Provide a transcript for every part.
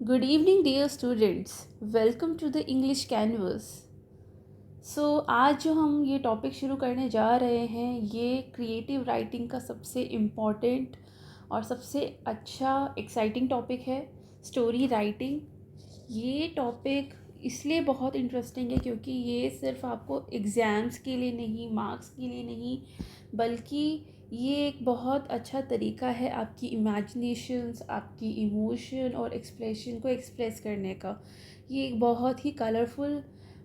Good evening, dear students. Welcome to the English Canvas. आज जो हम ये टॉपिक शुरू करने जा रहे हैं, ये क्रिएटिव राइटिंग का सबसे इम्पॉर्टेंट और सबसे अच्छा एक्साइटिंग टॉपिक है, स्टोरी राइटिंग। ये टॉपिक इसलिए बहुत इंटरेस्टिंग है क्योंकि ये सिर्फ आपको एग्ज़ाम्स के लिए नहीं, मार्क्स के लिए नहीं, बल्कि ये एक बहुत अच्छा तरीका है आपकी इमेजिनेशंस, आपकी इमोशन और एक्सप्रेशन को एक्सप्रेस करने का। ये एक बहुत ही कलरफुल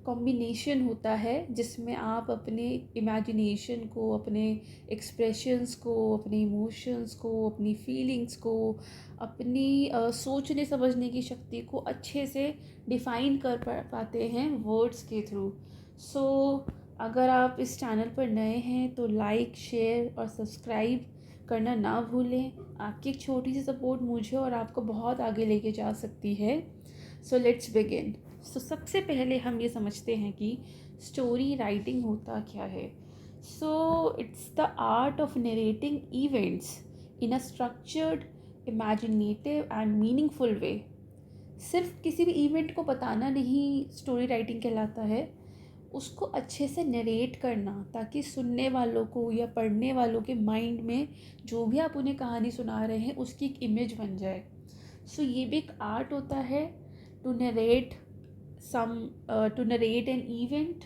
कॉम्बिनेशन होता है जिसमें आप अपने इमेजिनेशन को, अपने एक्सप्रेशंस को, अपने इमोशंस को, अपनी फीलिंग्स को, अपनी सोचने समझने की शक्ति को अच्छे से डिफ़ाइन कर पाते हैं वर्ड्स के थ्रू। अगर आप इस चैनल पर नए हैं तो लाइक, शेयर और सब्सक्राइब करना ना भूलें। आपकी एक छोटी सी सपोर्ट मुझे और आपको बहुत आगे लेके जा सकती है। Let's begin. सबसे पहले हम ये समझते हैं कि स्टोरी राइटिंग होता क्या है। It's the art of narrating events in a structured, imaginative and meaningful वे। सिर्फ किसी भी इवेंट को बताना नहीं स्टोरी राइटिंग कहलाता है, उसको अच्छे से नरेट करना ताकि सुनने वालों को या पढ़ने वालों के माइंड में जो भी आप उन्हें कहानी सुना रहे हैं उसकी एक इमेज बन जाए। ये भी एक आर्ट होता है to narrate to narrate an event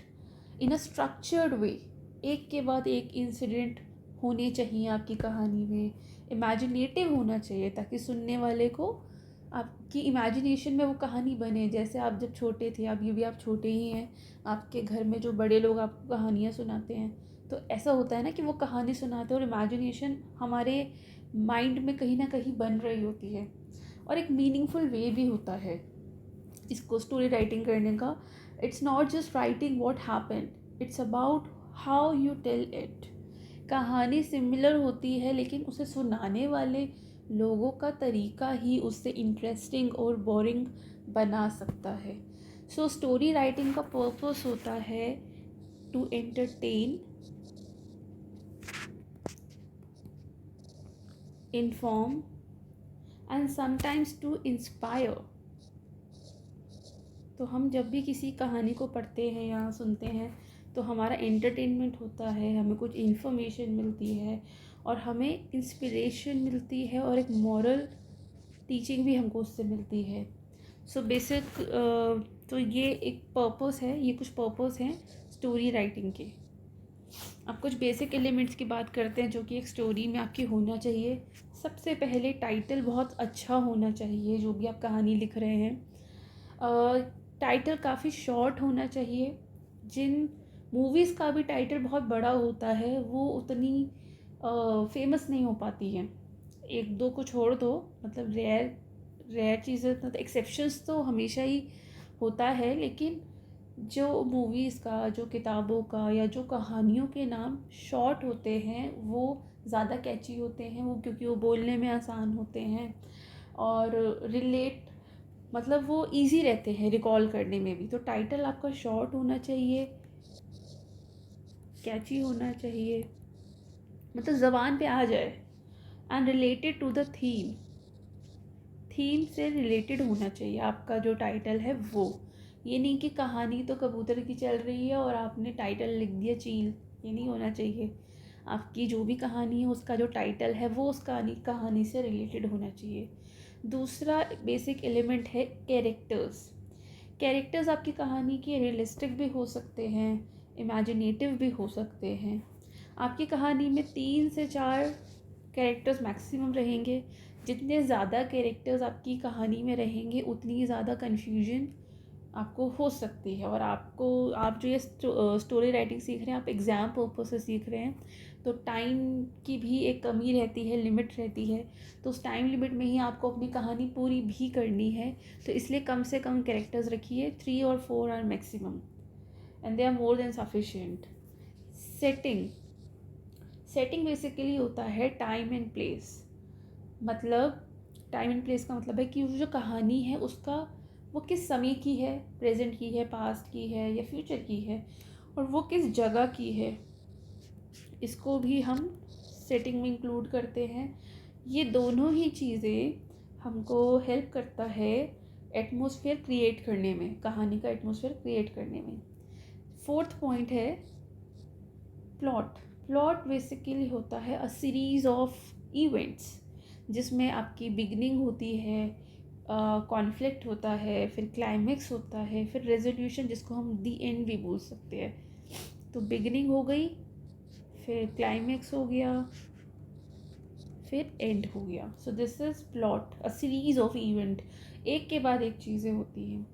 in a structured way. एक के बाद एक इंसिडेंट होने चाहिए आपकी कहानी में, इमेजिनेटिव होना चाहिए ताकि सुनने वाले को आपकी इमेजिनेशन में वो कहानी बने। जैसे आप जब छोटे थे, अभी भी आप छोटे ही हैं, आपके घर में जो बड़े लोग आपको कहानियाँ सुनाते हैं, तो ऐसा होता है ना कि वो कहानी सुनाते हैं और इमेजिनेशन हमारे माइंड में कहीं ना कहीं बन रही होती है। और एक मीनिंगफुल वे भी होता है इसको स्टोरी राइटिंग करने का। It's not just writing what happened, it's about how you tell it. कहानी सिमिलर होती है लेकिन उसे सुनाने वाले लोगों का तरीका ही उससे इंटरेस्टिंग और बोरिंग बना सकता है। स्टोरी राइटिंग का पर्पस होता है to entertain, inform and sometimes to inspire. तो हम जब भी किसी कहानी को पढ़ते हैं या सुनते हैं तो हमारा एंटरटेनमेंट होता है, हमें कुछ इन्फॉर्मेशन मिलती है और हमें इंस्पिरेशन मिलती है और एक मॉरल टीचिंग भी हमको उससे मिलती है। बेसिक तो ये एक पर्पस है, ये कुछ पर्पस हैं स्टोरी राइटिंग के। अब कुछ बेसिक एलिमेंट्स की बात करते हैं जो कि एक स्टोरी में आपकी होना चाहिए। सबसे पहले टाइटल बहुत अच्छा होना चाहिए जो भी आप कहानी लिख रहे हैं। टाइटल काफ़ी शॉर्ट होना चाहिए। जिन मूवीज़ का भी टाइटल बहुत बड़ा होता है वो उतनी फेमस नहीं हो पाती हैं। एक दो को छोड़ दो, मतलब रेयर रेयर चीज़ें, मतलब एक्सेप्शंस तो हमेशा ही होता है, लेकिन जो मूवीज़ का, जो किताबों का या जो कहानियों के नाम शॉर्ट होते हैं वो ज़्यादा कैची होते हैं, वो क्योंकि वो बोलने में आसान होते हैं और रिलेट, मतलब वो इजी रहते हैं रिकॉल करने में भी। तो टाइटल आपका शॉर्ट होना चाहिए, कैची होना चाहिए, मतलब ज़बान पे आ जाए, and related to the theme. Theme से रिलेटेड होना चाहिए आपका जो टाइटल है वो। ये नहीं कि कहानी तो कबूतर की चल रही है और आपने टाइटल लिख दिया चील, ये नहीं होना चाहिए। आपकी जो भी कहानी है उसका जो टाइटल है वो उस कहानी से रिलेटेड होना चाहिए। दूसरा बेसिक एलिमेंट है कैरेक्टर्स। कैरेक्टर्स आपकी कहानी के रियलिस्टिक भी हो सकते हैं, इमेजिनेटिव भी हो सकते हैं। आपकी कहानी में 3 से 4 कैरेक्टर्स मैक्सिमम रहेंगे। जितने ज़्यादा कैरेक्टर्स आपकी कहानी में रहेंगे उतनी ज़्यादा कन्फ्यूजन आपको हो सकती है। और आप जो ये स्टोरी राइटिंग सीख रहे हैं, आप एग्ज़ाम पर्पस से सीख रहे हैं, तो टाइम की भी एक कमी रहती है, लिमिट रहती है। तो उस टाइम लिमिट में ही आपको अपनी कहानी पूरी भी करनी है। तो इसलिए कम से कम कैरेक्टर्स रखिए, 3 और 4 are maximum and they are more than sufficient. Setting setting basically होता है टाइम एंड प्लेस। मतलब टाइम एंड प्लेस का मतलब है कि जो कहानी है उसका वो किस समय की है, प्रेजेंट की है, पास्ट की है या फ्यूचर की है, और वो किस जगह की है, इसको भी हम सेटिंग में इंक्लूड करते हैं। ये दोनों ही चीज़ें हमको हेल्प करता है एटमॉस्फेयर क्रिएट करने में, कहानी का एटमॉस्फेयर क्रिएट करने में। फोर्थ पॉइंट है प्लॉट। प्लॉट बेसिकली होता है अ सीरीज ऑफ इवेंट्स जिसमें आपकी बिगनिंग होती है, कॉन्फ्लिक्ट होता है, फिर क्लाइमेक्स होता है, फिर रेजोल्यूशन जिसको हम दी एंड भी बोल सकते हैं। तो बिगनिंग हो गई, फिर क्लाइमेक्स हो गया, फिर एंड हो गया। So this is plot, a series of event, एक के बाद एक चीज़ें होती हैं।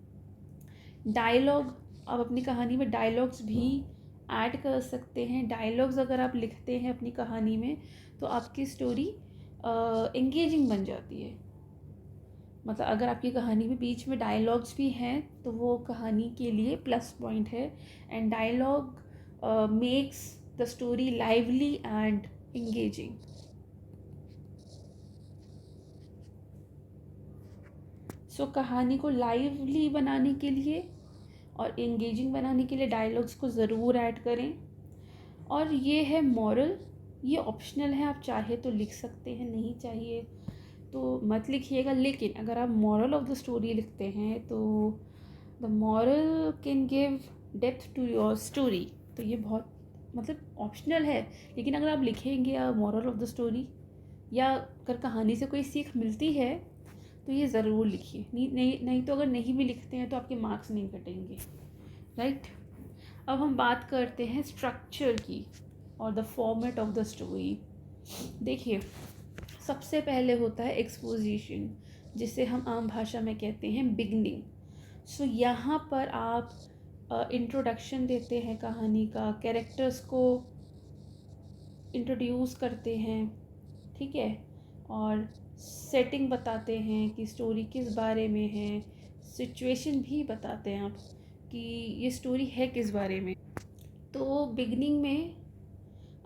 डायलॉग, आप अपनी कहानी में डायलॉग्स भी ऐड कर सकते हैं। डायलॉग्स अगर आप लिखते हैं अपनी कहानी में तो आपकी स्टोरी एंगेजिंग बन जाती है। मतलब अगर आपकी कहानी में बीच में डायलॉग्स भी हैं तो वो कहानी के लिए प्लस पॉइंट है। And dialogue makes the story lively and engaging. So कहानी को लाइवली बनाने के लिए और एंगेजिंग बनाने के लिए डायलॉग्स को ज़रूर ऐड करें। और ये है मॉरल, ये ऑप्शनल है, आप चाहे तो लिख सकते हैं, नहीं चाहिए तो मत लिखिएगा। लेकिन अगर आप मॉरल ऑफ द स्टोरी लिखते हैं तो the moral can give depth to your story. तो ये बहुत मतलब ऑप्शनल है, लेकिन अगर आप लिखेंगे मॉरल ऑफ द स्टोरी या अगर कहानी से कोई सीख मिलती है तो ये ज़रूर लिखिए। नहीं तो अगर नहीं भी लिखते हैं तो आपके मार्क्स नहीं कटेंगे, राइट। अब हम बात करते हैं स्ट्रक्चर की और the format of the story. देखिए, सबसे पहले होता है एक्सपोजिशन, जिसे हम आम भाषा में कहते हैं बिगनिंग। सो यहाँ पर आप इंट्रोडक्शन देते हैं कहानी का, कैरेक्टर्स को इंट्रोड्यूस करते हैं, ठीक है, और सेटिंग बताते हैं कि स्टोरी किस बारे में है, सिचुएशन भी बताते हैं आप कि ये स्टोरी है किस बारे में। तो बिगनिंग में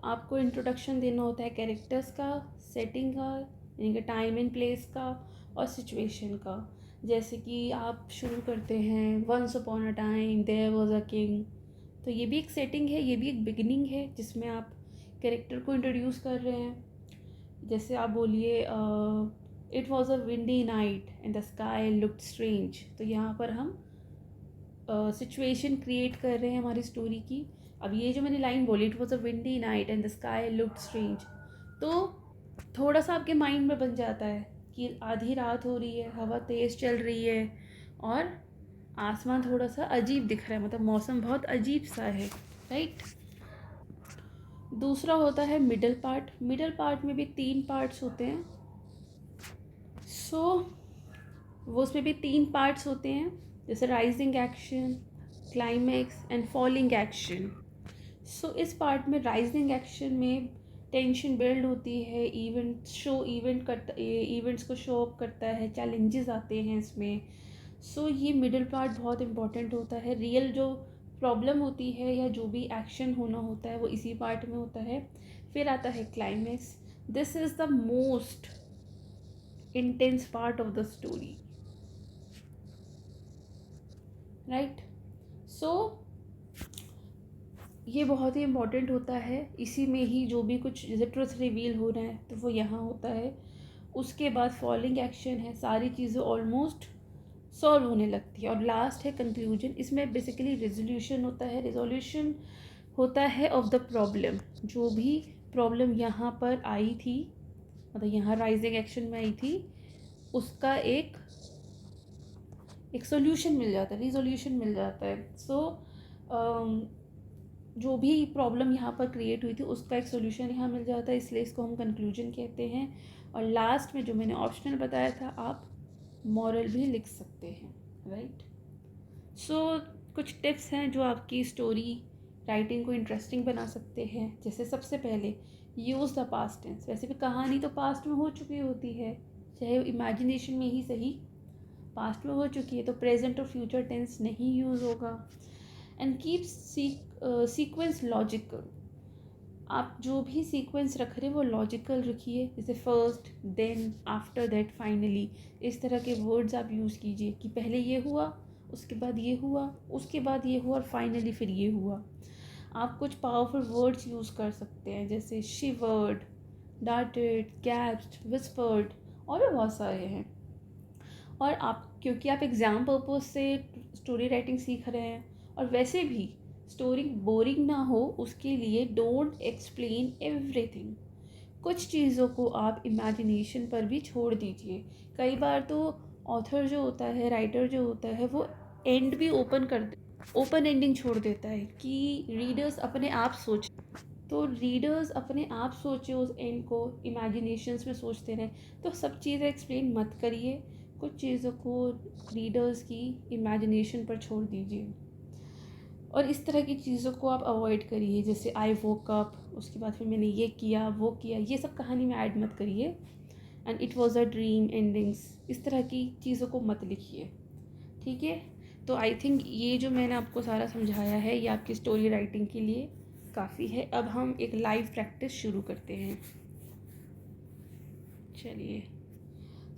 आपको इंट्रोडक्शन देना होता है कैरेक्टर्स का, सेटिंग का यानी कि टाइम एंड प्लेस का, और सिचुएशन का। जैसे कि आप शुरू करते हैं once upon a time there was a king, तो ये भी एक सेटिंग है, ये भी एक बिगनिंग है जिसमें आप कैरेक्टर को इंट्रोड्यूस कर रहे हैं। जैसे आप बोलिए it was a windy night and the sky looked strange, तो यहाँ पर हम सिचुएशन क्रिएट कर रहे हैं हमारी स्टोरी की। अब ये जो मैंने लाइन बोली, it was a windy night and the sky looked strange, तो थोड़ा सा आपके माइंड में बन जाता है कि आधी रात हो रही है, हवा तेज़ चल रही है और आसमान थोड़ा सा अजीब दिख रहा है, मतलब मौसम बहुत अजीब सा है, राइट। दूसरा होता है मिडल पार्ट। मिडल पार्ट में भी 3 पार्ट्स होते हैं। सो वो उसमें भी 3 पार्ट्स होते हैं, जैसे rising action, climax and falling action. So इस पार्ट में राइजिंग एक्शन में टेंशन बिल्ड होती है, इवेंट्स को शो अप करता है, चैलेंजेस आते हैं इसमें। सो ये मिडिल पार्ट बहुत इंपॉर्टेंट होता है। रियल जो प्रॉब्लम होती है या जो भी एक्शन होना होता है वो इसी पार्ट में होता है। फिर आता है climax. This is the most intense part of the story, right. So ये बहुत ही इम्पोर्टेंट होता है। इसी में ही जो भी कुछ जैसे ट्रुथ रिवील हो रहा है तो वो यहाँ होता है। उसके बाद फॉलिंग एक्शन है, सारी चीज़ें ऑलमोस्ट सॉल्व होने लगती है, और लास्ट है कंक्लूजन। इसमें बेसिकली रिजोल्यूशन होता है ऑफ द प्रॉब्लम। जो भी प्रॉब्लम यहाँ पर आई थी, मतलब यहाँ राइजिंग एक्शन में आई थी, उसका एक सोल्यूशन मिल जाता है, रिजोल्यूशन मिल जाता है। सो जो भी प्रॉब्लम यहाँ पर क्रिएट हुई थी उसका एक सोल्यूशन यहाँ मिल जाता है, इसलिए इसको हम कंक्लूजन कहते हैं। और लास्ट में जो मैंने ऑप्शनल बताया था, आप मॉरल भी लिख सकते हैं, राइट। सो कुछ टिप्स हैं जो आपकी स्टोरी राइटिंग को इंटरेस्टिंग बना सकते हैं। जैसे सबसे पहले यूज़ द पास्ट टेंस। वैसे भी कहानी तो पास्ट में हो चुकी होती है, चाहे इमेजिनेशन में ही सही, पास्ट में हो चुकी है, तो प्रेजेंट और फ्यूचर टेंस नहीं यूज़ होगा। And keep sequence logical. आप जो भी सीक्वेंस रख रहे हैं वो लॉजिकल रखिए, जैसे first then after that finally, इस तरह के वर्ड्स आप यूज़ कीजिए कि पहले ये हुआ, उसके बाद ये हुआ, उसके बाद ये हुआ और फाइनली फिर ये हुआ। आप कुछ पावरफुल वर्ड्स यूज़ कर सकते हैं, जैसे शिवर्ड, डार्टेड, गैस्प्ड, विस्पर्ड, और भी बहुत सारे हैं। और आप क्योंकि आप एग्ज़ाम पर्पज़ से स्टोरी राइटिंग सीख रहे हैं, और वैसे भी स्टोरी बोरिंग ना हो उसके लिए डोंट एक्सप्लेन एवरीथिंग। कुछ चीज़ों को आप इमेजिनेशन पर भी छोड़ दीजिए। कई बार तो ऑथर जो होता है, राइटर जो होता है, वो एंड भी ओपन एंडिंग छोड़ देता है कि रीडर्स अपने आप सोच। तो रीडर्स अपने आप सोचे उस एंड को, इमेजिनेशंस में सोचते रहें। तो सब चीज़ें एक्सप्लेन मत करिए, कुछ चीज़ों को रीडर्स की इमेजिनेशन पर छोड़ दीजिए। और इस तरह की चीज़ों को आप अवॉइड करिए, जैसे आई वोक अप, उसके बाद फिर मैंने ये किया वो किया, ये सब कहानी में ऐड मत करिए। And it was a dream endings, इस तरह की चीज़ों को मत लिखिए। ठीक है, तो आई थिंक ये जो मैंने आपको सारा समझाया है ये आपकी स्टोरी राइटिंग के लिए काफ़ी है। अब हम एक लाइव प्रैक्टिस शुरू करते हैं। चलिए,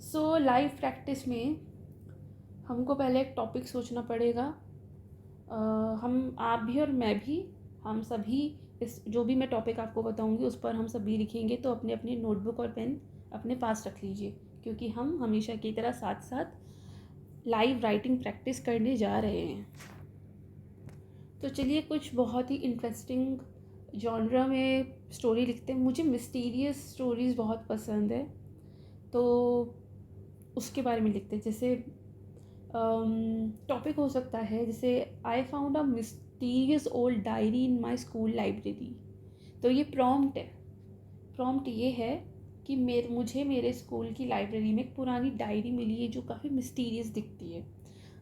सो लाइव प्रैक्टिस में हमको पहले एक टॉपिक सोचना पड़ेगा। हम आप भी और मैं भी, हम सभी इस जो भी मैं टॉपिक आपको बताऊंगी उस पर हम सभी लिखेंगे। तो अपने अपने नोटबुक और पेन अपने पास रख लीजिए, क्योंकि हम हमेशा की तरह साथ साथ लाइव राइटिंग प्रैक्टिस करने जा रहे हैं। तो चलिए, कुछ बहुत ही इंटरेस्टिंग जॉनरा में स्टोरी लिखते हैं। मुझे मिस्टीरियस स्टोरीज़ बहुत पसंद है, तो उसके बारे में लिखते हैं। जैसे टॉपिक हो सकता है जैसे I found a mysterious old diary in my school library. तो ये प्रॉम्प्ट है। प्रॉम्प्ट ये है कि मुझे मेरे स्कूल की लाइब्रेरी में एक पुरानी डायरी मिली है जो काफ़ी मिस्टीरियस दिखती है।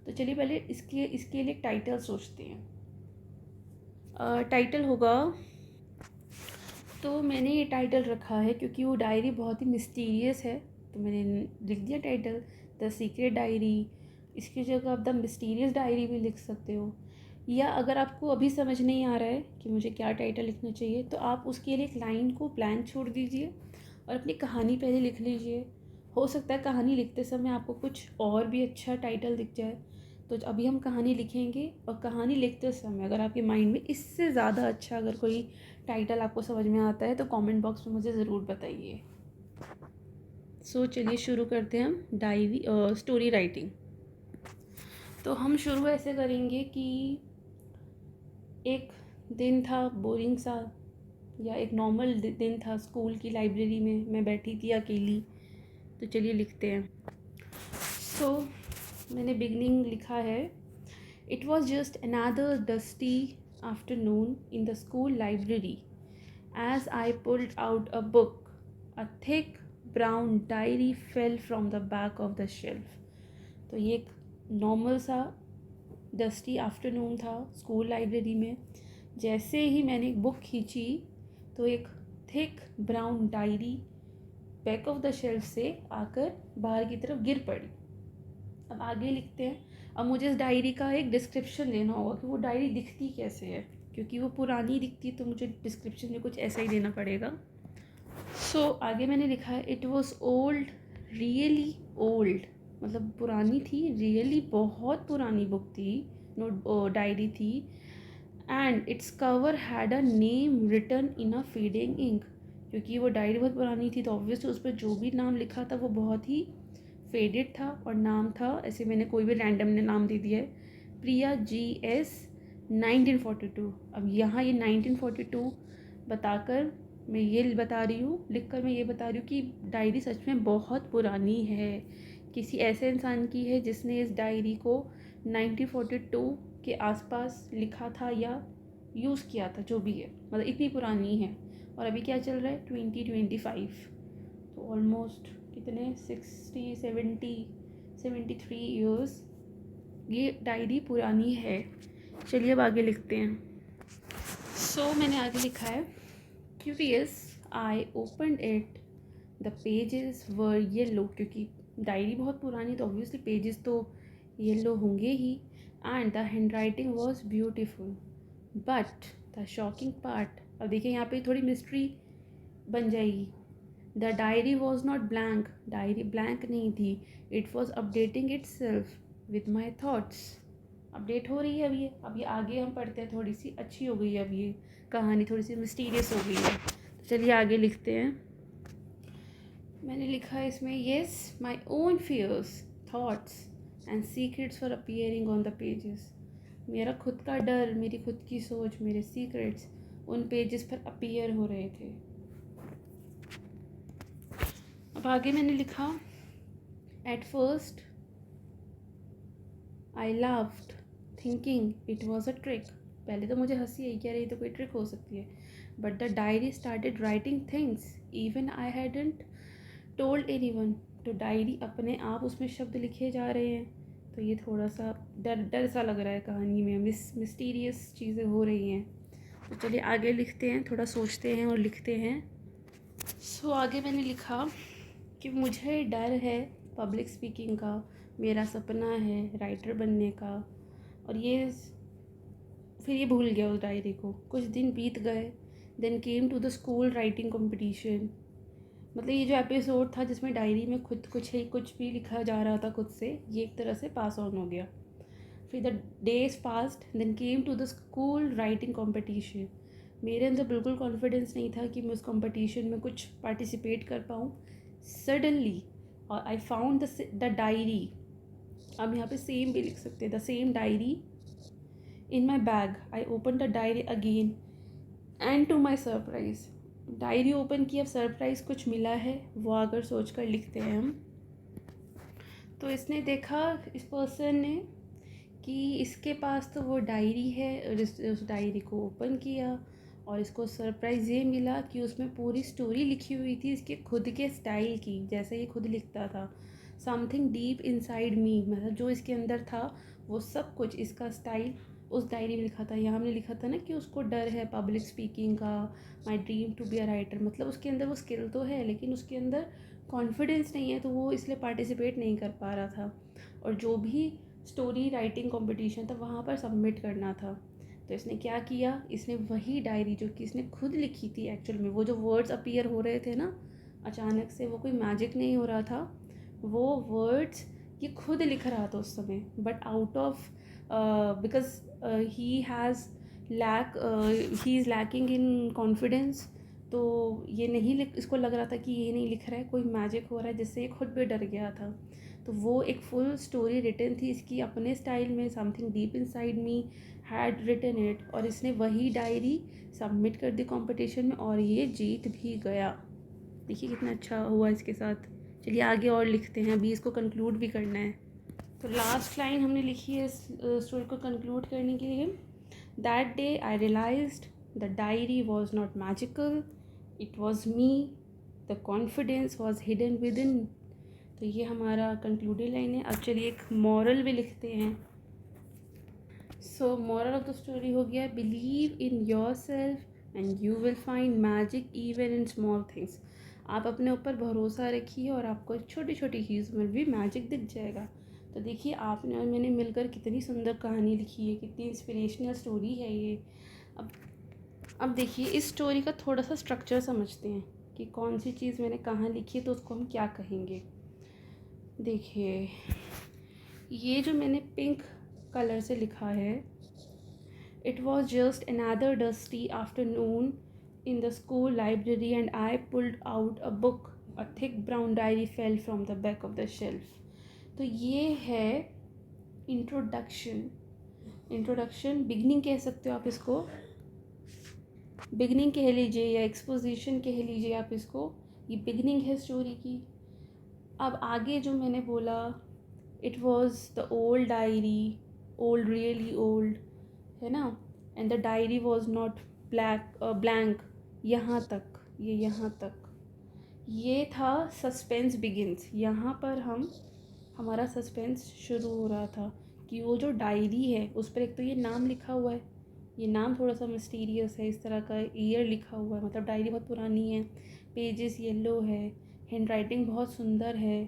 तो चलिए पहले इसके लिए एक टाइटल सोचते हैं। टाइटल होगा, तो मैंने ये टाइटल रखा है क्योंकि वो डायरी बहुत ही मिस्टीरियस है, तो मैंने लिख दिया टाइटल द सीक्रेट डायरी। इसकी जगह आप द मिस्टीरियस डायरी भी लिख सकते हो। या अगर आपको अभी समझ नहीं आ रहा है कि मुझे क्या टाइटल लिखना चाहिए, तो आप उसके लिए एक लाइन को ब्लैंक छोड़ दीजिए और अपनी कहानी पहले लिख लीजिए। हो सकता है कहानी लिखते समय आपको कुछ और भी अच्छा टाइटल दिख जाए। तो अभी हम कहानी लिखेंगे, और कहानी लिखते समय अगर आपके माइंड में इससे ज़्यादा अच्छा अगर कोई टाइटल आपको समझ में आता है तो कमेंट बॉक्स में मुझे ज़रूर बताइए। सो चलिए शुरू करते हैं हम डायरी स्टोरी राइटिंग। तो हम शुरू ऐसे करेंगे कि एक दिन था बोरिंग सा, या एक नॉर्मल दिन था स्कूल की लाइब्रेरी में, मैं बैठी थी अकेली। तो चलिए लिखते हैं। सो मैंने बिगनिंग लिखा है। It was just another dusty afternoon in the school library as I pulled out a book. A thick brown diary fell from the back of the shelf. तो ये एक नॉर्मल सा डस्टी आफ्टरनून था school library में। जैसे ही मैंने एक book खींची तो एक thick brown diary back of the shelf से आकर बाहर की तरफ गिर पड़ी। अब आगे लिखते हैं। अब मुझे इस डायरी का एक डिस्क्रिप्शन देना होगा कि वो डायरी दिखती कैसे है, क्योंकि वो पुरानी दिखती है तो मुझे डिस्क्रिप्शन में कुछ ऐसा ही देना पड़ेगा। सो आगे मैंने लिखा है it was old, really old, मतलब पुरानी थी, रियली बहुत पुरानी बुक थी, नोट डायरी थी। And its cover had a name written in a fading ink, क्योंकि वो डायरी बहुत पुरानी थी तो ऑब्वियसली उस पर जो भी नाम लिखा था वो बहुत ही फेडेड था। और नाम था, ऐसे मैंने कोई भी रैंडम ने नाम दे दिया है, प्रिया GS 1942। अब यहाँ ये 1942 बताकर मैं ये बता रही हूँ, लिखकर मैं ये बता रही हूँ कि डायरी सच में बहुत पुरानी है, किसी ऐसे इंसान की है जिसने इस डायरी को 1942 के आसपास लिखा था या यूज़ किया था, जो भी है, मतलब इतनी पुरानी है। और अभी क्या चल रहा है 2025, तो ऑलमोस्ट कितने 73 ईयर्स ये डायरी पुरानी है। चलिए अब आगे लिखते हैं। सो मैंने आगे लिखा है, curious I opened it, the pages were yellow, क्योंकि डायरी बहुत पुरानी तो ऑब्वियसली पेजेस तो येलो होंगे ही। And the handwriting was beautiful but the shocking part, अब देखिए यहाँ पे थोड़ी मिस्ट्री बन जाएगी। The diary was not blank, diary blank नहीं थी, it was updating itself with my thoughts. Update हो रही है अब ये आगे हम पढ़ते हैं, थोड़ी सी अच्छी हो गई है अब ये कहानी, थोड़ी सी मिस्टीरियस हो गई है। तो चलिए आगे लिखते हैं। मैंने लिखा है इसमें, yes my own fierce thoughts and secrets were appearing on the pages. मेरा खुद का डर, मेरी खुद की सोच, मेरे सीक्रेट्स उन पेजेस पर अपीयर हो रहे थे। अब आगे मैंने लिखा, at first I laughed thinking it was a trick. पहले तो मुझे हंसी आई, क्या रही तो कोई ट्रिक हो सकती है। But the diary started writing things even I hadn't told anyone. तो डायरी अपने आप उसमें शब्द लिखे जा रहे हैं। तो ये थोड़ा सा डर डर सा लग रहा है, कहानी में मिस्टीरियस चीज़ें हो रही हैं। तो चलिए आगे लिखते हैं, थोड़ा सोचते हैं और लिखते हैं। सो आगे मैंने लिखा कि मुझे डर है पब्लिक स्पीकिंग का, मेरा सपना है राइटर बनने का। और ये फिर ये भूल गया उस डायरी को। कुछ दिन बीत गए, then came to the school writing competition. मतलब ये जो एपिसोड था जिसमें डायरी में खुद कुछ भी लिखा जा रहा था खुद से, ये एक तरह से पास ऑन हो गया। फिर the days passed, then came to the school writing competition. मेरे अंदर बिल्कुल कॉन्फिडेंस नहीं था कि मैं उस कंपटीशन में कुछ पार्टिसिपेट कर पाऊँ। सडनली और आई फाउंड द डायरी। अब यहाँ पे सेम भी लिख सकते हैं, the same diary in my bag. I open the diary again and to my surprise, diary open की, अब सरप्राइज़ कुछ मिला है, वो अगर सोच कर लिखते हैं हम। तो इसने देखा, इस पर्सन ने, कि इसके पास तो वो डायरी है, और उस डायरी को ओपन किया और इसको सरप्राइज़ ये मिला कि उसमें पूरी स्टोरी लिखी हुई थी इसके खुद के स्टाइल की, जैसे ये खुद लिखता था। समथिंग डीप इनसाइड मी, मतलब जो इसके अंदर था वो सब कुछ इसका स्टाइल उस डायरी में लिखा था। यहाँ हमने लिखा था ना कि उसको डर है पब्लिक स्पीकिंग का, my dream to be a writer. मतलब उसके अंदर वो स्किल तो है लेकिन उसके अंदर कॉन्फिडेंस नहीं है, तो वो इसलिए पार्टिसिपेट नहीं कर पा रहा था। और जो भी स्टोरी राइटिंग कंपटीशन था वहाँ पर सबमिट करना था। तो इसने क्या किया, इसने वही डायरी जो कि इसने खुद लिखी थी, एक्चुअल में वो जो वर्ड्स अपीयर हो रहे थे ना अचानक से, वो कोई मैजिक नहीं हो रहा था, वो वर्ड्स ये खुद लिख रहा था उस समय। But out of because he has lack he is lacking in confidence. तो ये नहीं लिख, इसको लग रहा था कि ये नहीं लिख रहा है, कोई मैजिक हो रहा है, जिससे ये खुद भी डर गया था। तो वो एक फुल स्टोरी रिटन थी इसकी अपने स्टाइल में, something deep inside me had written it. और इसने वही डायरी सबमिट कर दी कंपटीशन में और ये जीत भी गया। देखिए कितना अच्छा हुआ इसके साथ। चलिए आगे और लिखते हैं, अभी इसको कंक्लूड भी करना है। तो लास्ट लाइन हमने लिखी है इस स्टोरी को कंक्लूड करने के लिए, that day I realised the diary was not magical, it was me, the confidence was hidden within. तो ये हमारा कंक्लूडेड लाइन है। अब चलिए एक मॉरल भी लिखते हैं। So moral of the story हो गया, believe in your self and you will find magic even in small things. आप अपने ऊपर भरोसा रखिए और आपको छोटी छोटी चीज़ में भी मैजिक दिख जाएगा। तो देखिए आपने और मैंने मिलकर कितनी सुंदर कहानी लिखी है, कितनी इंस्पिरेशनल स्टोरी है ये। अब देखिए इस स्टोरी का थोड़ा सा स्ट्रक्चर समझते हैं कि कौन सी चीज़ मैंने कहाँ लिखी है, तो उसको हम क्या कहेंगे। देखिए ये जो मैंने पिंक कलर से लिखा है, it was just another dusty afternoon in the school library and I pulled out a book, a thick brown diary fell from the back of the shelf. तो ये है इंट्रोडक्शन। इंट्रोडक्शन बिगनिंग कह सकते हो आप इसको, बिगनिंग कह लीजिए या एक्सपोजिशन कह लीजिए आप इसको। ये बिगनिंग है स्टोरी की। अब आगे जो मैंने बोला, it was the old diary, old really old, है ना, and the diary was not blank, यहाँ तक, ये यहाँ तक, ये था सस्पेंस बिगिंस। यहाँ पर हमारा सस्पेंस शुरू हो रहा था कि वो जो डायरी है उस पर एक तो ये नाम लिखा हुआ है, ये नाम थोड़ा सा मिस्टीरियस है, इस तरह का ईयर लिखा हुआ है, मतलब डायरी बहुत पुरानी है, पेजेस येलो है, हैंड राइटिंग बहुत सुंदर है।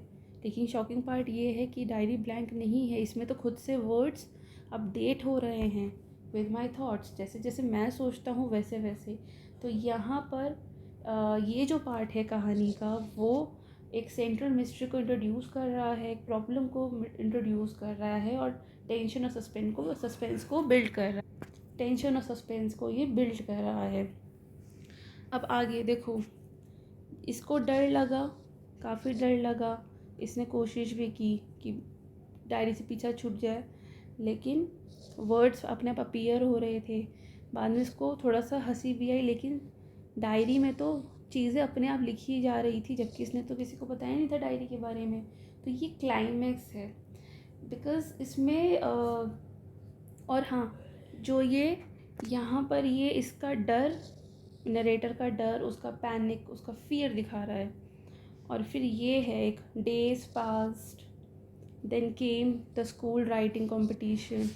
लेकिन शॉकिंग पार्ट ये है कि डायरी ब्लैंक नहीं है, इसमें तो खुद से वर्ड्स अपडेट हो रहे हैं विद माई थाट्स, जैसे जैसे मैं सोचता हूँ वैसे वैसे। तो यहाँ पर ये जो पार्ट है कहानी का, वो एक सेंट्रल मिस्ट्री को इंट्रोड्यूस कर रहा है, एक प्रॉब्लम को इंट्रोड्यूस कर रहा है और टेंशन और सस्पेंस को बिल्ड कर रहा है, टेंशन और सस्पेंस को ये बिल्ड कर रहा है। अब आगे देखो, इसको डर लगा, काफ़ी डर लगा, इसने कोशिश भी की कि डायरी से पीछा छूट जाए, लेकिन वर्ड्स अपने आप अपीयर हो रहे थे। बाद में इसको थोड़ा सा हंसी भी आई, लेकिन डायरी में तो चीज़ें अपने आप लिखी जा रही थी, जबकि इसने तो किसी को बताया नहीं था डायरी के बारे में। तो ये क्लाइमैक्स है, बिकॉज़ इसमें और हाँ, जो ये यहाँ पर ये इसका डर, नरेटर का डर, उसका पैनिक, उसका फियर दिखा रहा है। और फिर ये है एक days passed, then came the school writing competition.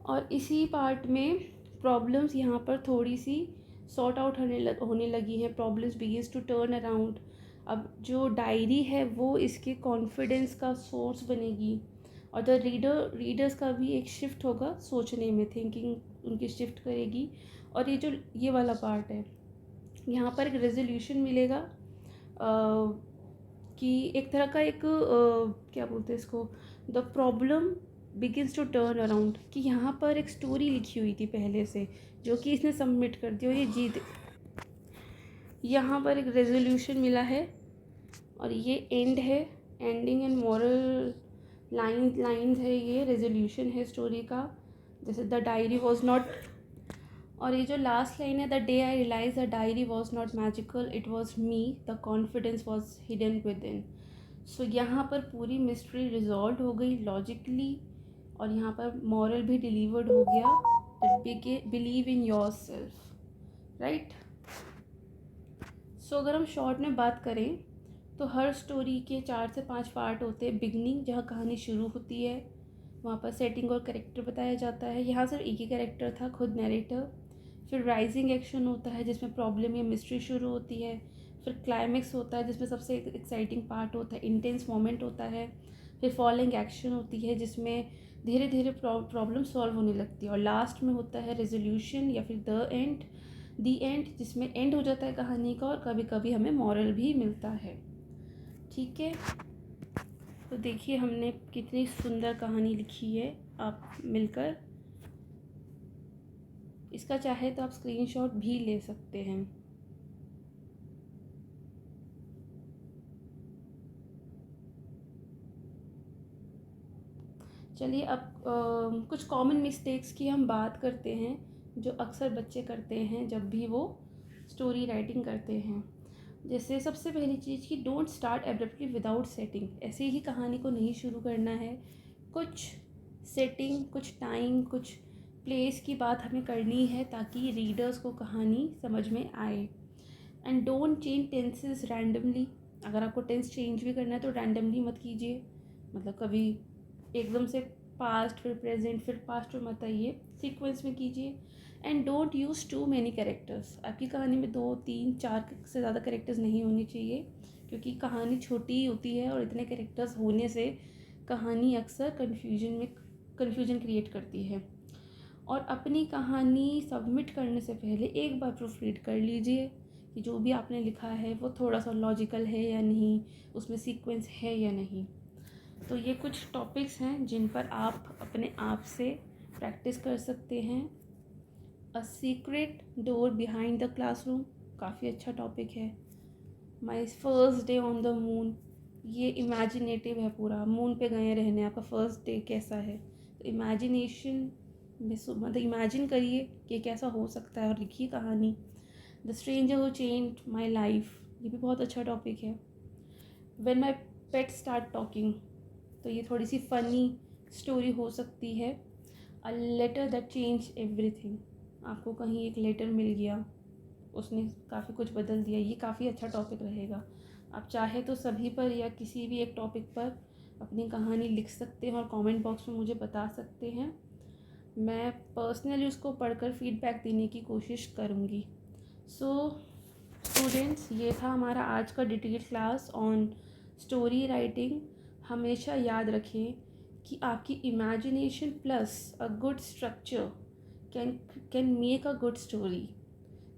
और इसी पार्ट में प्रॉब्लम्स यहाँ पर थोड़ी सी सॉर्ट आउट होने लगी हैं। Problems begins to turn around. अब जो डायरी है वो इसके कॉन्फिडेंस का सोर्स बनेगी, और द रीडर्स का भी एक शिफ्ट होगा सोचने में, थिंकिंग उनकी शिफ्ट करेगी। और ये जो ये वाला पार्ट है, यहाँ पर एक रेजोल्यूशन मिलेगा कि एक तरह का एक क्या बोलते हैं इसको, the problem begins to turn around, कि यहाँ पर एक स्टोरी लिखी हुई थी पहले से, जो कि इसने सबमिट कर दी और ये जीत, यहाँ पर एक रेजोल्यूशन मिला है। और ये एंड है, एंडिंग एंड मॉरल लाइन्स है, ये रेजोल्यूशन है स्टोरी का। जैसे द डायरी वॉज नॉट, और ये जो लास्ट लाइन है, the day I realise the diary was not magical, it was me, the confidence was hidden within. So यहाँ पर पूरी मिस्ट्री रिजॉल्व हो गई लॉजिकली, और यहाँ पर मॉरल भी डिलीवर्ड हो गया, that believe in yourself, right. So अगर हम शॉर्ट में बात करें तो हर स्टोरी के 4 से 5 पार्ट होते हैं। बिगनिंग, जहाँ कहानी शुरू होती है, वहाँ पर सेटिंग और कैरेक्टर बताया जाता है। यहाँ सिर्फ एक ही कैरेक्टर था, खुद नरेटर। फिर राइजिंग एक्शन होता है, जिसमें प्रॉब्लम या मिस्ट्री शुरू होती है। फिर क्लाइमेक्स होता है, जिसमें सबसे एक्साइटिंग पार्ट होता है, इंटेंस मोमेंट होता है। फिर फॉलोइंग एक्शन होती है, जिसमें धीरे धीरे प्रॉब्लम सॉल्व होने लगती है। और लास्ट में होता है रेजोल्यूशन या फिर दी एंड, जिसमें एंड हो जाता है कहानी का, और कभी कभी हमें मॉरल भी मिलता है। ठीक है, तो देखिए हमने कितनी सुंदर कहानी लिखी है आप मिलकर। इसका चाहे तो आप स्क्रीनशॉट भी ले सकते हैं। चलिए अब कुछ कॉमन मिस्टेक्स की हम बात करते हैं, जो अक्सर बच्चे करते हैं जब भी वो स्टोरी राइटिंग करते हैं। जैसे सबसे पहली चीज़ कि don't start abruptly without setting. ऐसे ही कहानी को नहीं शुरू करना है, कुछ सेटिंग, कुछ टाइम, कुछ प्लेस की बात हमें करनी है, ताकि रीडर्स को कहानी समझ में आए। And don't change tenses randomly. अगर आपको टेंस चेंज भी करना है तो रैंडमली मत कीजिए, मतलब कभी एकदम से पास्ट फिर प्रेजेंट फिर पास्ट में मत आइए, सीक्वेंस में कीजिए। And don't use too many characters. आपकी कहानी में 2, 3, 4 से ज़्यादा कैरेक्टर्स नहीं होने चाहिए, क्योंकि कहानी छोटी ही होती है, और इतने कैरेक्टर्स होने से कहानी अक्सर कन्फ्यूजन क्रिएट करती है। और अपनी कहानी सबमिट करने से पहले एक बार प्रूफ रीड कर लीजिए कि जो भी आपने लिखा है वो थोड़ा सा लॉजिकल है या नहीं, उसमें सीक्वेंस है या नहीं। तो ये कुछ टॉपिक्स हैं जिन पर आप अपने आप से प्रैक्टिस कर सकते हैं। A secret door behind the classroom, काफ़ी अच्छा टॉपिक है। My first day on the moon, ये इमेजिनेटिव है पूरा, मून पे गए रहने, आपका फर्स्ट डे कैसा है, तो इमेजिनेशन में मतलब इमेजिन करिए कि कैसा हो सकता है, और लिखिए कहानी। The stranger who changed my life, ये भी बहुत अच्छा टॉपिक है। When my pet start talking, तो ये थोड़ी सी फ़नी स्टोरी हो सकती है। A letter that change everything, आपको कहीं एक लेटर मिल गया, उसने काफ़ी कुछ बदल दिया, ये काफ़ी अच्छा टॉपिक रहेगा। आप चाहे तो सभी पर या किसी भी एक टॉपिक पर अपनी कहानी लिख सकते हैं और कमेंट बॉक्स में मुझे बता सकते हैं। मैं पर्सनली उसको पढ़कर फीडबैक देने की कोशिश करूँगी। सो स्टूडेंट्स, ये था हमारा आज का detail class on story writing. हमेशा याद रखें कि आपकी imagination plus a good structure can make a good story.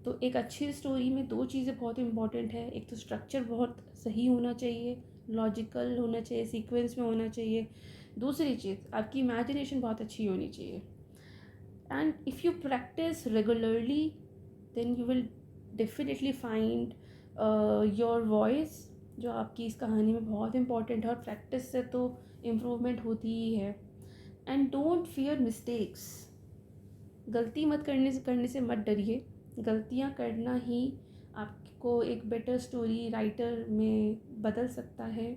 तो एक अच्छी स्टोरी में 2 चीज़ें बहुत इंपॉर्टेंट है। एक तो स्ट्रक्चर बहुत सही होना चाहिए, लॉजिकल होना चाहिए, सीक्वेंस में होना चाहिए। दूसरी चीज़, आपकी इमेजिनेशन बहुत अच्छी होनी चाहिए। And if you practise regularly, then you will definitely find your voice जो आपकी इस कहानी में बहुत इम्पॉर्टेंट है, और प्रैक्टिस से तो इम्प्रूवमेंट होती ही है। And don't fear mistakes. गलती मत करने से मत डरिए। गलतियाँ करना ही आपको एक बेटर स्टोरी राइटर में बदल सकता है।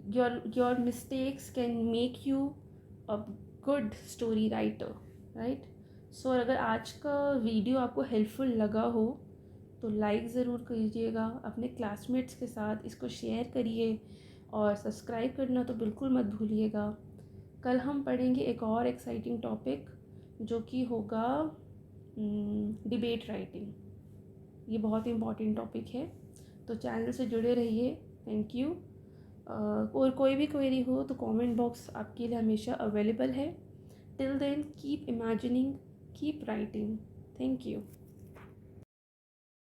Your mistakes can make you a good story writer, right. So अगर आज का वीडियो आपको हेल्पफुल लगा हो तो लाइक ज़रूर कीजिएगा, अपने क्लासमेट्स के साथ इसको शेयर करिए, और सब्सक्राइब करना तो बिल्कुल मत भूलिएगा। कल हम पढ़ेंगे एक और एक्साइटिंग टॉपिक, जो कि होगा डिबेट राइटिंग। ये बहुत इम्पॉर्टेंट टॉपिक है, तो चैनल से जुड़े रहिए। Thank you. और कोई भी क्वेरी हो तो कमेंट बॉक्स आपके लिए हमेशा अवेलेबल है। Till then keep imagining, keep writing. Thank you.